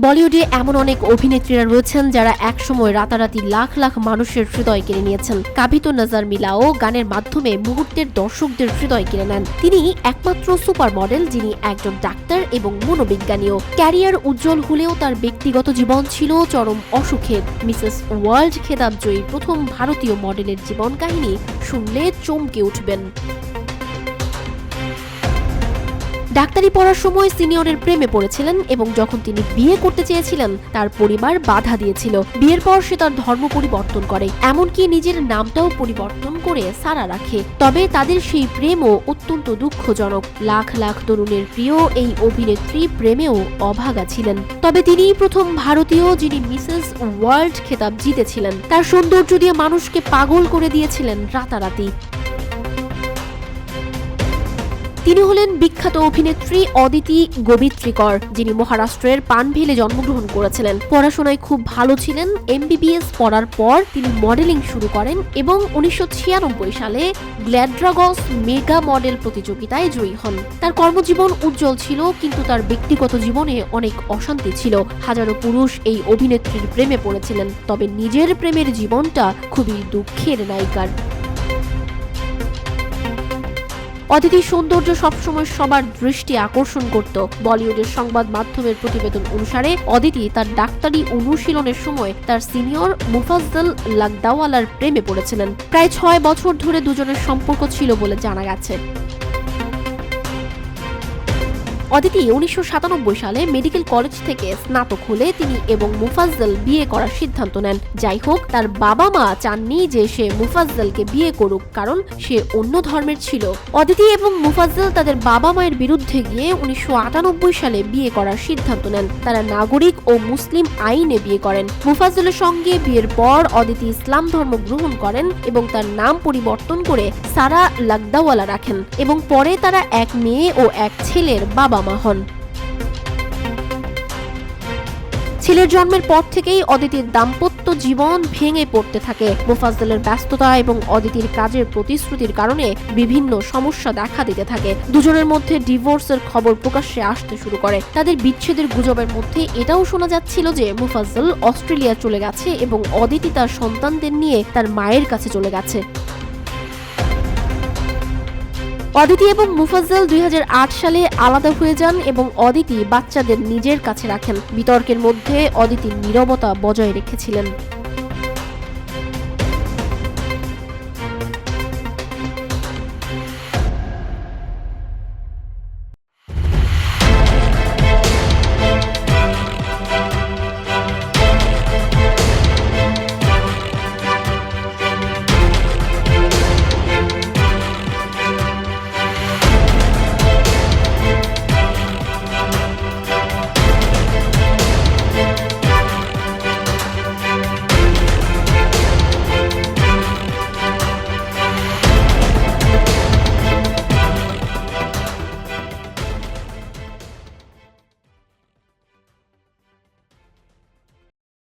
বলিউডে এমন অনেক অভিনেত্রীরা রয়েছেন যারা একসময় রাতারাতি লাখ লাখ মানুষের হৃদয় কেড়ে নিয়েছেন। কাবিতো নজর মিলাও গানের মাধ্যমে মুহূর্তের দর্শকদের হৃদয় কেড়ে নেন। তিনি একমাত্র সুপার মডেল যিনি একজন ডাক্তার এবং মনোবিজ্ঞানীও। ক্যারিয়ার উজ্জ্বল হলেও তার ব্যক্তিগত জীবন ছিল চরম অসুখের। মিসেস ওয়ার্ল্ড খেতাবজয়ী প্রথম ভারতীয় মডেলের জীবন কাহিনী শুনলে চমকে উঠবেন। ডাক্তারি পড়ার সময় সিনিয়রের প্রেমে পড়েছিলেন এবং যখন তিনি বিয়ে করতে চেয়েছিলেন তার পরিবার বাধা দিয়েছিল। বিয়ের পর সে তার ধর্ম পরিবর্তন করে, এমনকি নিজের নামটাও পরিবর্তন করে সারা রাখে। তবে তাদের সেই প্রেমও অত্যন্ত দুঃখজনক। লাখ লাখ তরুণের প্রিয় এই অভিনেত্রী প্রেমেও অভাগা ছিলেন। তবে তিনিই প্রথম ভারতীয় যিনি মিসেস ওয়ার্ল্ড খেতাব জিতেছিলেন। তার সৌন্দর্য দিয়ে মানুষকে পাগল করে দিয়েছিলেন রাতারাতি। তিনি হলেন বিখ্যাত অভিনেত্রী অদিতি গোবিত্রিকর, যিনি মহারাষ্ট্রের পানভেলে জন্মগ্রহণ করেছিলেন। পড়াশোনায় খুব ভালো ছিলেন। MBBS পড়ার পর তিনি মডেলিং শুরু করেন এবং 1996 সালে গ্ল্যাড্রাগস মেগা মডেল প্রতিযোগিতায় জয়ী হন। তার কর্মজীবন উজ্জ্বল ছিল, কিন্তু তার ব্যক্তিগত জীবনে অনেক অশান্তি ছিল। হাজারো পুরুষ এই অভিনেত্রীর প্রেমে পড়েছিলেন, তবে নিজের প্রেমের জীবনটা খুবই দুঃখের নায়িকার। অদিতির সৌন্দর্য সবসময় সবার দৃষ্টি আকর্ষণ করত। বলিউডের সংবাদ মাধ্যমের প্রতিবেদন অনুসারে অদিতি তার ডাক্তারি অনুশীলনের সময় তার সিনিয়র মুফাজ্জল লাকদাওয়ালার প্রেমে পড়েছিলেন। প্রায় 6 বছর ধরে দুজনের সম্পর্ক ছিল বলে জানা গেছে। অদিতি 1997 সালে মেডিকেল কলেজ থেকে স্নাতক হলে তিনি এবং মুফাজ্জল বিয়ে করার সিদ্ধান্ত নেন। যাই হোক, তার বাবা মা চাননি যে সে মুফাজ্জলকে বিয়ে করুক, কারণ সে অন্য ধর্মের ছিল। অদিতি এবং মুফাজ্জল তাদের বাবা মায়ের বিরুদ্ধে গিয়ে 1998 সালে বিয়ে করার সিদ্ধান্ত নেন। তারা নাগরিক ও মুসলিম আইনে বিয়ে করেন। মুফাজ্জলের সঙ্গে বিয়ের পর অদিতি ইসলাম ধর্ম গ্রহণ করেন এবং তার নাম পরিবর্তন করে সারা লাকদাওয়ালা রাখেন এবং পরে তারা এক মেয়ে ও এক ছেলের বাবা মা হন। ছেলের জন্মের পর থেকেই অদিতির দাম্পত্য জীবন ভেঙে পড়তে থাকে। মুফাজ্জলের ব্যস্ততা এবং অদিতির কাজের প্রতিশ্রুতির কারণে বিভিন্ন সমস্যা দেখা দিতে থাকে। দুজনের মধ্যে ডিভোর্সের খবর প্রকাশ্যে আসতে শুরু করে। তাদের বিচ্ছেদের গুজবের মধ্যে এটাও শোনা যাচ্ছিল যে মুফাজ্জল অস্ট্রেলিয়া চলে গেছে এবং অদিতি তার সন্তানদের নিয়ে তার মায়ের কাছে চলে গেছে। অদিতি এবং মুফাজ্জল 2008 সালে আলাদা হয়ে যান এবং অদিতি বাচ্চাদের নিজের কাছে রাখেন। বিতর্কের মধ্যে অদিতি নীরবতা বজায় রেখেছিলেন।